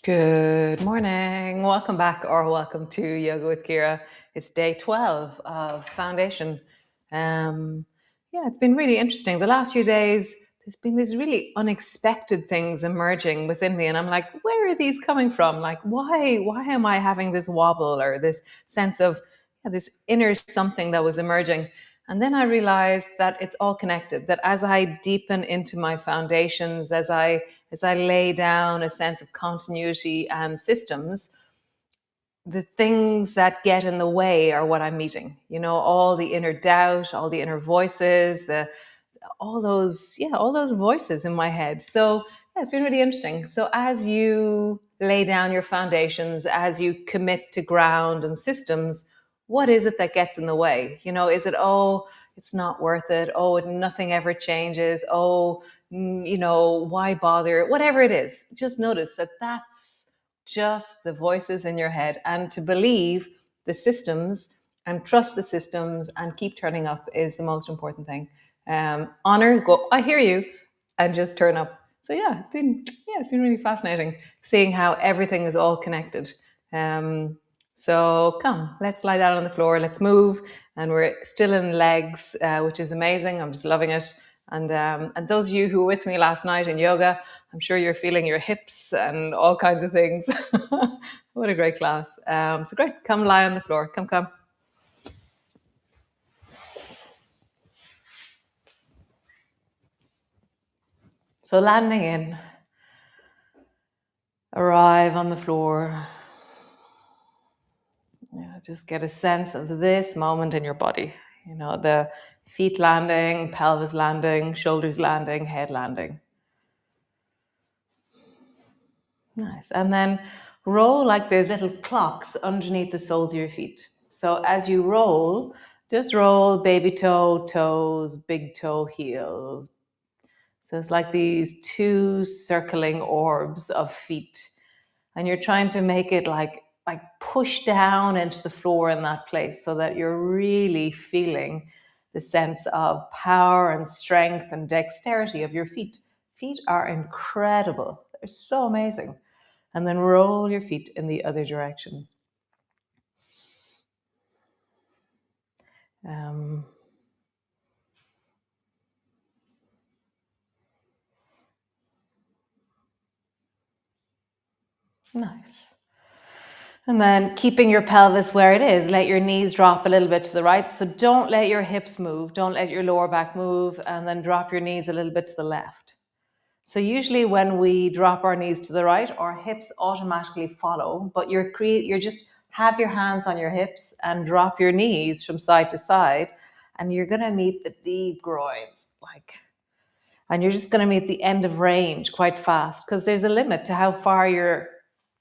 Good morning. Welcome back, or welcome to Yoga with Ciara. It's day 12 of foundation. It's been really interesting. The last few days, there's been these really unexpected things emerging within me, and I'm like, where are these coming from? Like, why am I having this wobble or this sense of this inner something that was emerging? And then I realized that it's all connected, that as I deepen into my foundations, as I lay down a sense of continuity and systems, the things that get in the way are what I'm meeting. You know, all the inner doubt, all the inner voices, all those voices in my head. So it's been really interesting. So as you lay down your foundations, as you commit to ground and systems, what is it that gets in the way? You know, is it, oh, it's not worth it. Oh, nothing ever changes. Oh, you know, why bother? Whatever it is, just notice that that's just the voices in your head, and to believe the systems and trust the systems and keep turning up is the most important thing. Honor, go, I hear you, and just turn up. So it's been really fascinating seeing how everything is all connected. So come, let's lie down on the floor, let's move, and we're still in legs, which is amazing. I'm just loving it. And those of you who were with me last night in yoga, I'm sure you're feeling your hips and all kinds of things. What a great class. So great, come lie on the floor, come. So landing in, arrive on the floor. Just get a sense of this moment in your body. You know, the feet landing, pelvis landing, shoulders landing, head landing. Nice. And then roll like there's little clocks underneath the soles of your feet. So as you roll, just roll baby toe, toes, big toe, heel. So it's like these two circling orbs of feet. And you're trying to make it like push down into the floor in that place so that you're really feeling the sense of power and strength and dexterity of your feet. Feet are incredible. They're so amazing. And then roll your feet in the other direction. Nice. And then keeping your pelvis where it is, let your knees drop a little bit to the right. So don't let your hips move. Don't let your lower back move. And then drop your knees a little bit to the left. So usually when we drop our knees to the right, our hips automatically follow, but you're just have your hands on your hips and drop your knees from side to side, and you're going to meet the deep groins, and you're just going to meet the end of range quite fast, because there's a limit to how far your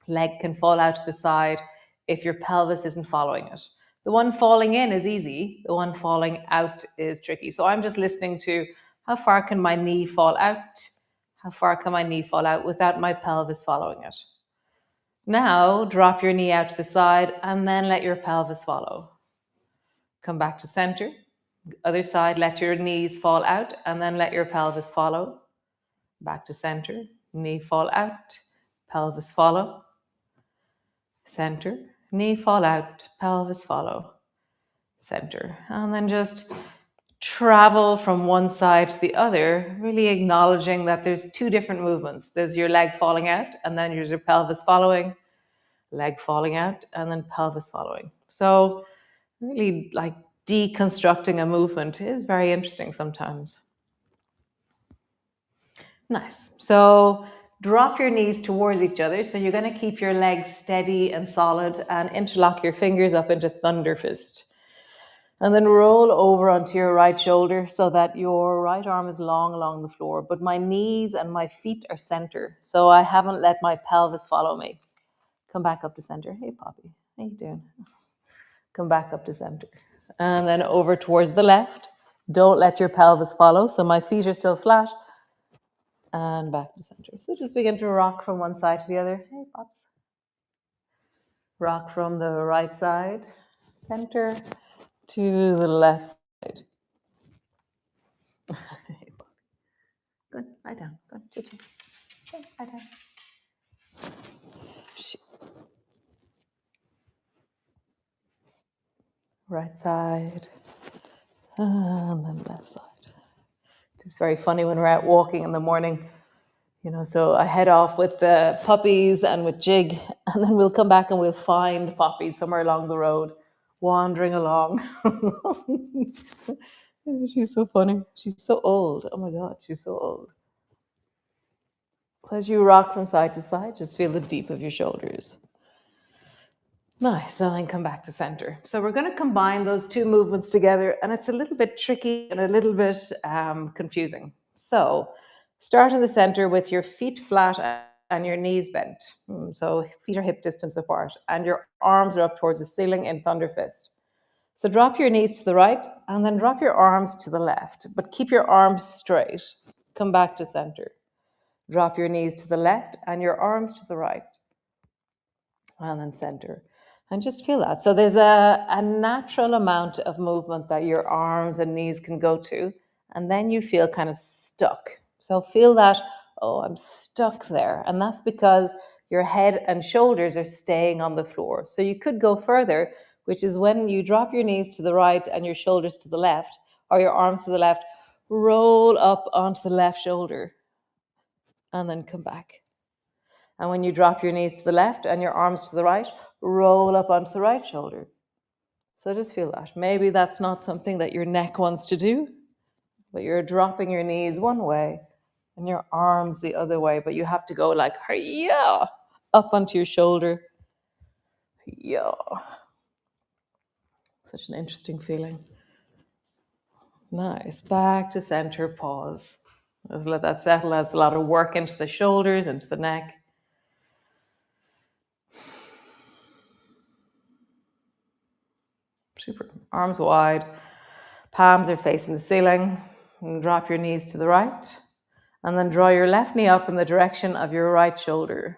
leg can fall out to the side if your pelvis isn't following it. The one falling in is easy. The one falling out is tricky. So I'm just listening to how far can my knee fall out? How far can my knee fall out without my pelvis following it? Now drop your knee out to the side and then let your pelvis follow. Come back to center. Other side, let your knees fall out and then let your pelvis follow. Back to center. Knee fall out, pelvis follow. Center. Knee fall out, pelvis follow. Center. And then just travel from one side to the other, really acknowledging that there's two different movements. There's your leg falling out, and then there's your pelvis following, leg falling out, and then pelvis following. So really like deconstructing a movement is very interesting sometimes. Nice. So drop your knees towards each other. So you're going to keep your legs steady and solid and interlock your fingers up into thunder fist. And then roll over onto your right shoulder so that your right arm is long along the floor. But my knees and my feet are center. So I haven't let my pelvis follow me. Come back up to center. Hey, Poppy. How you doing? Come back up to center. And then over towards the left. Don't let your pelvis follow. So my feet are still flat. And back to center. So just begin to rock from one side to the other. Hey, Pops. Rock from the right side, center, to the left side. Good. Lie down. Good. Good. Good. Lie down. Right side. And then left side. It's very funny when we're out walking in the morning. So I head off with the puppies and with Jig, and then we'll come back and we'll find Poppy somewhere along the road, wandering along. She's so funny. She's so old. Oh my God, she's so old. So as you rock from side to side, just feel the deep of your shoulders. Nice, and then come back to center. So we're going to combine those two movements together, and it's a little bit tricky and a little bit confusing. So start in the center with your feet flat and your knees bent. So feet are hip distance apart, and your arms are up towards the ceiling in thunder fist. So drop your knees to the right, and then drop your arms to the left, but keep your arms straight. Come back to center. Drop your knees to the left and your arms to the right. And then center. And just feel that. So there's a natural amount of movement that your arms and knees can go to. And then you feel kind of stuck. So feel that, oh, I'm stuck there. And that's because your head and shoulders are staying on the floor. So you could go further, which is when you drop your knees to the right and your shoulders to the left, or your arms to the left, roll up onto the left shoulder. And then come back. And when you drop your knees to the left and your arms to the right, roll up onto the right shoulder. So just feel that. Maybe that's not something that your neck wants to do, but you're dropping your knees one way and your arms the other way, but you have to go like, yeah, up onto your shoulder. Yeah. Such an interesting feeling. Nice. Back to center, pause. Just let that settle. That's a lot of work into the shoulders, into the neck. Super. Arms wide. Palms are facing the ceiling. And drop your knees to the right. And then draw your left knee up in the direction of your right shoulder.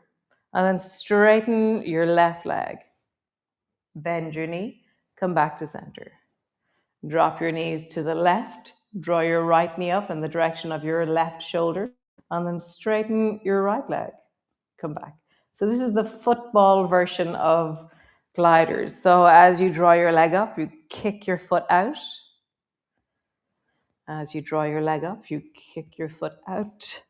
And then straighten your left leg. Bend your knee. Come back to center. Drop your knees to the left. Draw your right knee up in the direction of your left shoulder. And then straighten your right leg. Come back. So this is the football version of gliders. So as you draw your leg up, you kick your foot out. As you draw your leg up, you kick your foot out.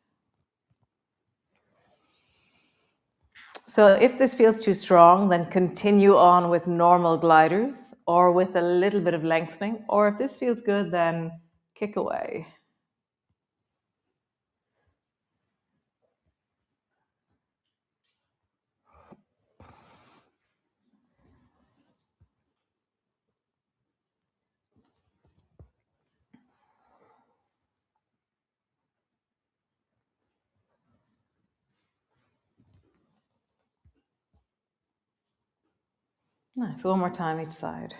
So if this feels too strong, then continue on with normal gliders or with a little bit of lengthening. Or if this feels good, then kick away. Nice. One more time each side.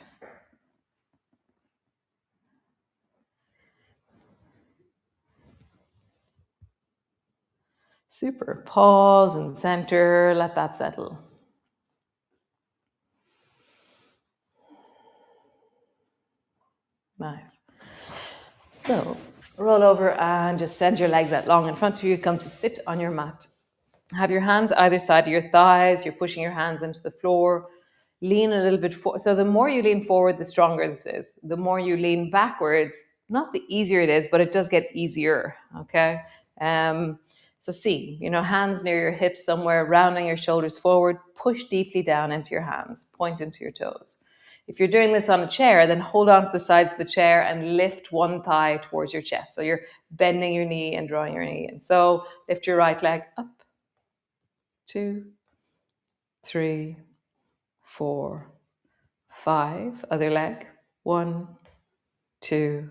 Super. Pause and center. Let that settle. Nice. So roll over and just send your legs out long in front of you. Come to sit on your mat. Have your hands either side of your thighs. You're pushing your hands into the floor. Lean a little bit forward. So the more you lean forward, the stronger this is. The more you lean backwards, not the easier it is, but it does get easier. Okay. So see, hands near your hips somewhere, rounding your shoulders forward. Push deeply down into your hands. Point into your toes. If you're doing this on a chair, then hold on to the sides of the chair and lift one thigh towards your chest. So you're bending your knee and drawing your knee in. So lift your right leg up. 2, 3, 4, 5. Other leg. 1, 2,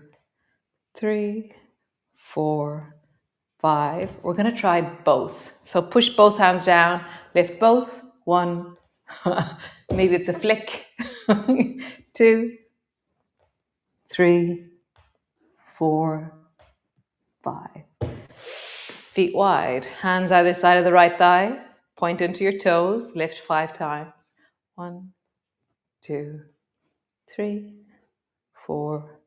3, 4, 5. We're going to try both. So push both hands down, lift both. 1, maybe it's a flick. 2, 3, 4, 5. Feet wide, hands either side of the right thigh. Point into your toes, lift 5 times. 1, 2, 3, 4,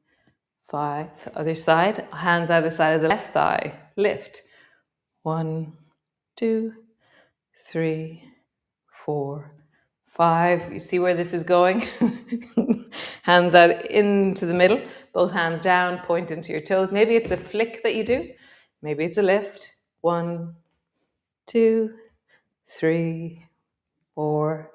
5. Other side, hands either side of the left thigh. Lift. 1, 2, 3, 4, 5. You see where this is going? Hands out into the middle. Both hands down. Point into your toes. Maybe it's a flick that you do. Maybe it's a lift. 1, 2, 3, 4,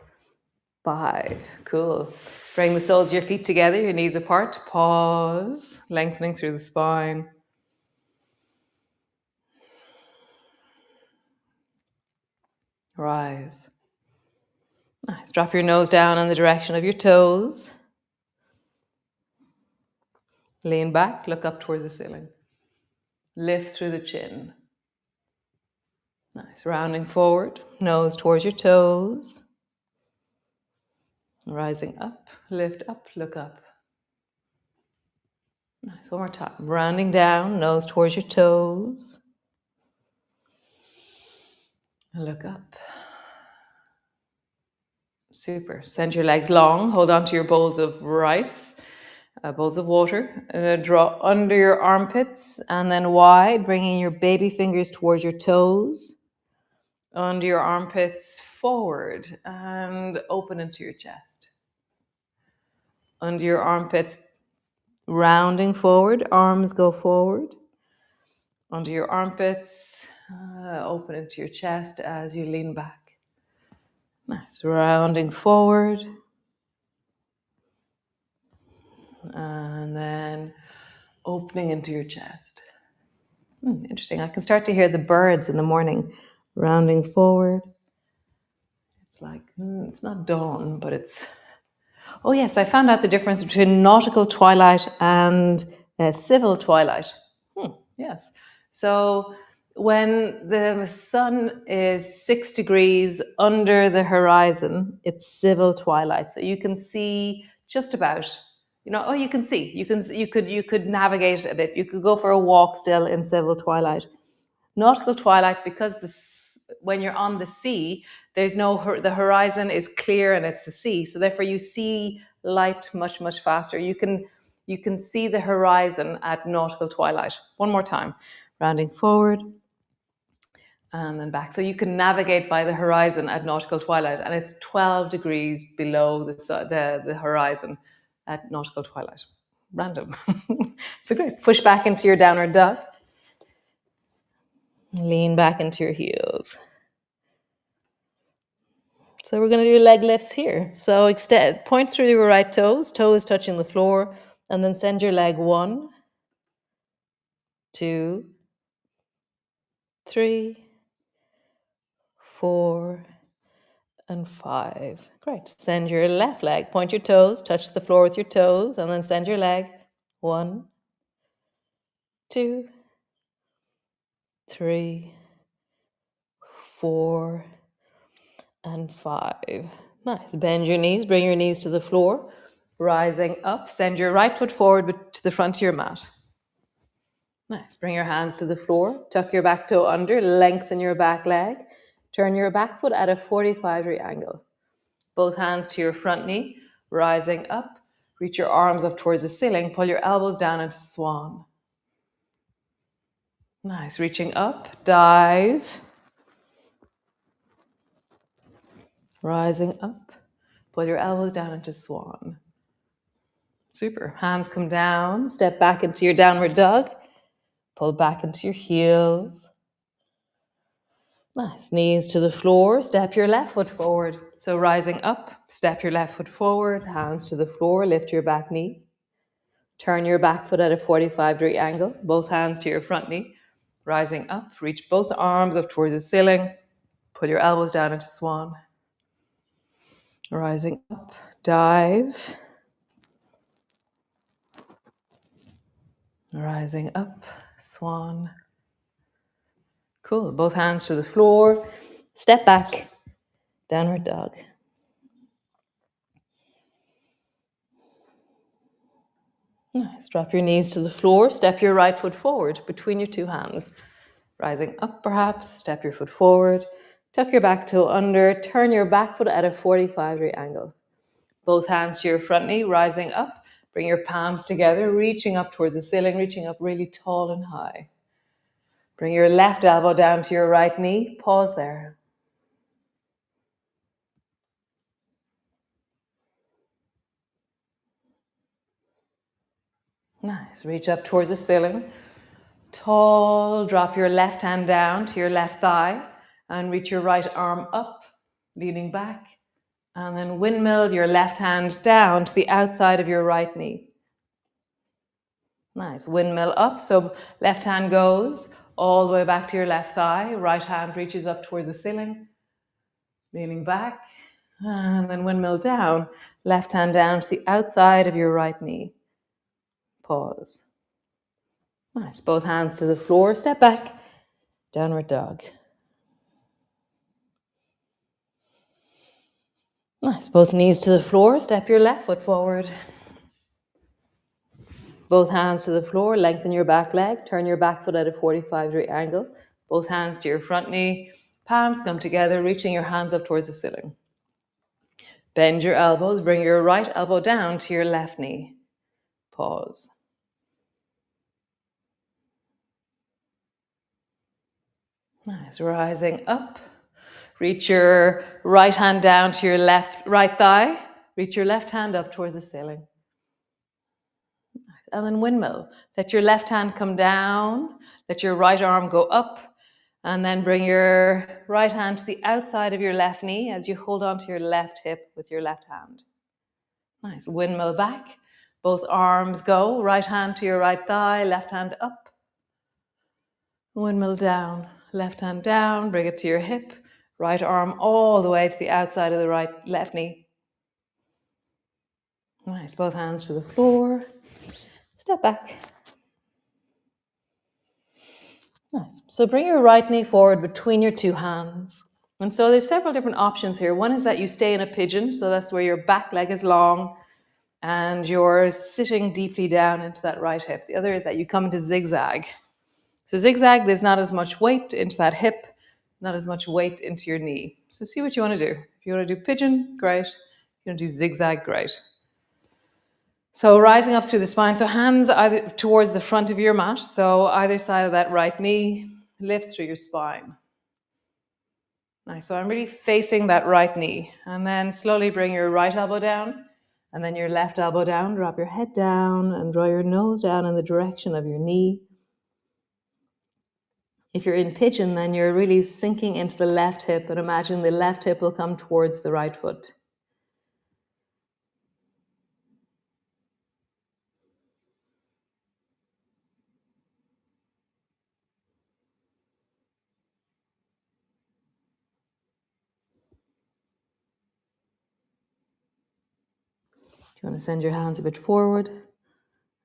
5. Cool. Bring the soles of your feet together, your knees apart. Pause, lengthening through the spine. Rise. Nice. Drop your nose down in the direction of your toes. Lean back, look up towards the ceiling. Lift through the chin. Nice. Rounding forward, nose towards your toes. Rising up, lift up, look up. Nice. One more time. Rounding down, nose towards your toes. Look up. Super. Send your legs long. Hold on to your bowls of rice, bowls of water. Draw under your armpits and then wide, bringing your baby fingers towards your toes. Under your armpits, forward, and open into your chest. Under your armpits, rounding forward, arms go forward. Under your armpits, open into your chest as you lean back. Nice. Rounding forward. And then opening into your chest. Interesting. I can start to hear the birds in the morning rounding forward. It's like, it's not dawn, but it's... Oh yes, I found out the difference between nautical twilight and civil twilight. Yes. So when the sun is 6 degrees under the horizon, it's civil twilight. So you can see just about, you can see, you could navigate a bit. You could go for a walk still in civil twilight. Nautical twilight, because when you're on the sea, the horizon is clear and it's the sea. So therefore you see light much, much faster. You can see the horizon at nautical twilight. One more time, rounding forward and then back. So you can navigate by the horizon at nautical twilight, and it's 12 degrees below the horizon at nautical twilight. Random. So great. Push back into your downward dog. Lean back into your heels. So we're going to do leg lifts here. So point through your right toes touching the floor, and then send your leg 1, 2, 3, 4, and 5. Great. Send your left leg, point your toes, touch the floor with your toes, and then send your leg 1, 2, 3, 4, and 5. Nice. Bend your knees, bring your knees to the floor. Rising up, send your right foot forward to the front of your mat. Nice. Bring your hands to the floor, tuck your back toe under, lengthen your back leg. Turn your back foot at a 45-degree angle. Both hands to your front knee, rising up. Reach your arms up towards the ceiling, pull your elbows down into swan. Nice. Reaching up, dive. Rising up, pull your elbows down into swan. Super. Hands come down, step back into your downward dog. Pull back into your heels. Nice. Knees to the floor. Step your left foot forward. So rising up, step your left foot forward. Hands to the floor. Lift your back knee. Turn your back foot at a 45-degree angle. Both hands to your front knee. Rising up. Reach both arms up towards the ceiling. Pull your elbows down into swan. Rising up. Dive. Rising up. Swan. Cool. Both hands to the floor. Step back. Downward dog. Nice. Drop your knees to the floor. Step your right foot forward between your two hands. Rising up perhaps. Step your foot forward. Tuck your back toe under. Turn your back foot at a 45-degree angle. Both hands to your front knee. Rising up. Bring your palms together. Reaching up towards the ceiling. Reaching up really tall and high. Bring your left elbow down to your right knee. Pause there. Nice. Reach up towards the ceiling. Tall. Drop your left hand down to your left thigh and reach your right arm up, leaning back. And then windmill your left hand down to the outside of your right knee. Nice. Windmill up. So left hand goes all the way back to your left thigh. Right hand reaches up towards the ceiling, leaning back. And then windmill down. Left hand down to the outside of your right knee. Pause. Nice. Both hands to the floor. Step back. Downward dog. Nice. Both knees to the floor. Step your left foot forward. Both hands to the floor. Lengthen your back leg. Turn your back foot at a 45-degree angle. Both hands to your front knee. Palms come together, reaching your hands up towards the ceiling. Bend your elbows. Bring your right elbow down to your left knee. Pause. Nice. Rising up. Reach your right hand down to your right thigh. Reach your left hand up towards the ceiling. And then windmill. Let your left hand come down. Let your right arm go up. And then bring your right hand to the outside of your left knee as you hold onto your left hip with your left hand. Nice. Windmill back. Both arms go. Right hand to your right thigh. Left hand up. Windmill down. Left hand down. Bring it to your hip. Right arm all the way to the outside of the left knee. Nice. Both hands to the floor. Step back. Nice. So bring your right knee forward between your two hands. And so there's several different options here. One is that you stay in a pigeon. So that's where your back leg is long and you're sitting deeply down into that right hip. The other is that you come into zigzag. So zigzag, there's not as much weight into that hip, not as much weight into your knee. So see what you want to do. If you want to do pigeon, great. If you want to do zigzag, great. So rising up through the spine. So hands either towards the front of your mat. So either side of that right knee, lift through your spine. Nice. So I'm really facing that right knee. And then slowly bring your right elbow down. And then your left elbow down. Drop your head down and draw your nose down in the direction of your knee. If you're in pigeon, then you're really sinking into the left hip and imagine the left hip will come towards the right foot. If you want to send your hands a bit forward,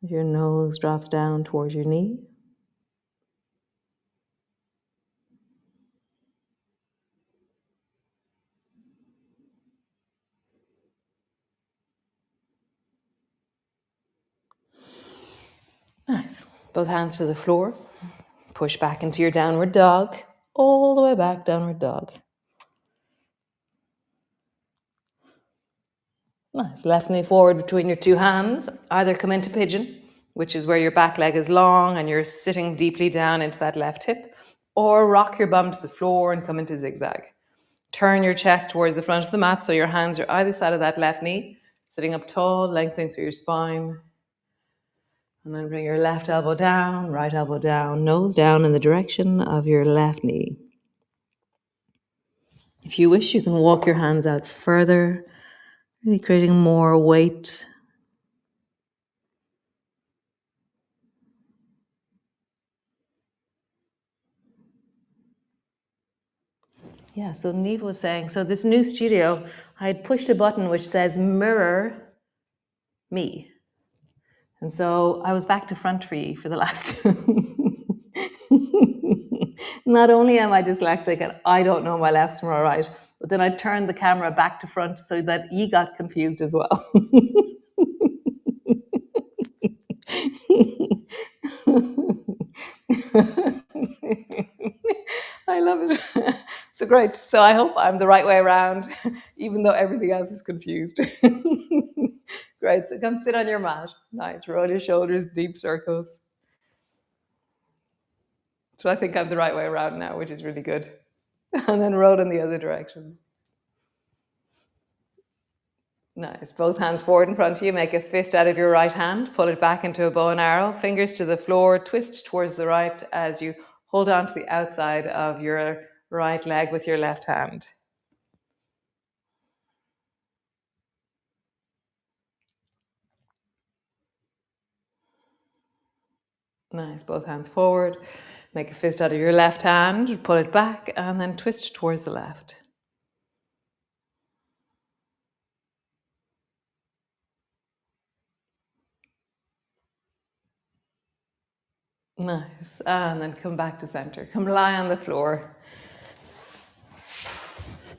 your nose drops down towards your knee. Nice. Both hands to the floor. Push back into your downward dog. All the way back, downward dog. Nice. Left knee forward between your two hands. Either come into pigeon, which is where your back leg is long and you're sitting deeply down into that left hip, or rock your bum to the floor and come into zigzag. Turn your chest towards the front of the mat so your hands are either side of that left knee, sitting up tall, lengthening through your spine. And then bring your left elbow down, right elbow down, nose down in the direction of your left knee. If you wish, you can walk your hands out further, really creating more weight. Yeah, so Neve was saying, so this new studio, I had pushed a button which says mirror me. And so I was back to front for you for the last. Not only am I dyslexic and I don't know my left from my right, but then I turned the camera back to front so that you got confused as well. I love it. So great. So I hope I'm the right way around, even though everything else is confused. Great. So come sit on your mat. Nice. Roll your shoulders, deep circles. So I think I'm the right way around now, which is really good. And then roll in the other direction. Nice. Both hands forward in front of you. Make a fist out of your right hand. Pull it back into a bow and arrow. Fingers to the floor. Twist towards the right as you hold on to the outside of your right leg with your left hand. Nice. Both hands forward. Make a fist out of your left hand. Pull it back and then twist towards the left. Nice. And then come back to center. Come lie on the floor.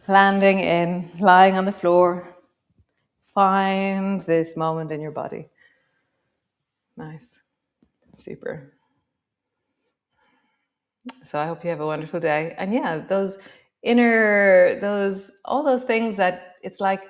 Landing in, lying on the floor. Find this moment in your body. Nice. Super. So I hope you have a wonderful day. And yeah, all those things that it's like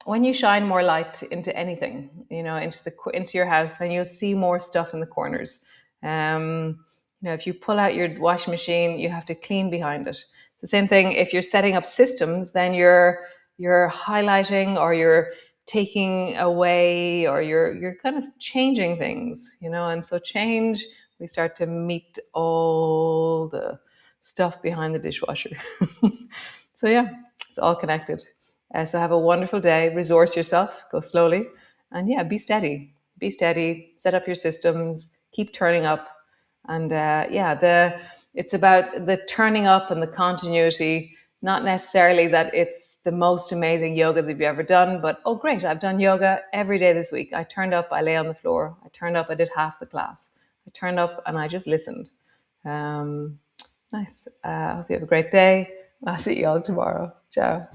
when you shine more light into anything, into your house, then you'll see more stuff in the corners. If you pull out your washing machine, you have to clean behind it. The same thing if you're setting up systems, then you're highlighting or you're taking away or you're kind of changing things, and so change, we start to meet all the stuff behind the dishwasher. So yeah, it's all connected. So have a wonderful day, resource yourself, go slowly, and yeah, be steady, set up your systems, keep turning up. And it's about the turning up and the continuity, not necessarily that it's the most amazing yoga that you've ever done, but oh great, I've done yoga every day this week. I turned up, I lay on the floor, I turned up, I did half the class, I turned up and I just listened. Nice. I hope you have a great day. I'll see you all tomorrow. Ciao.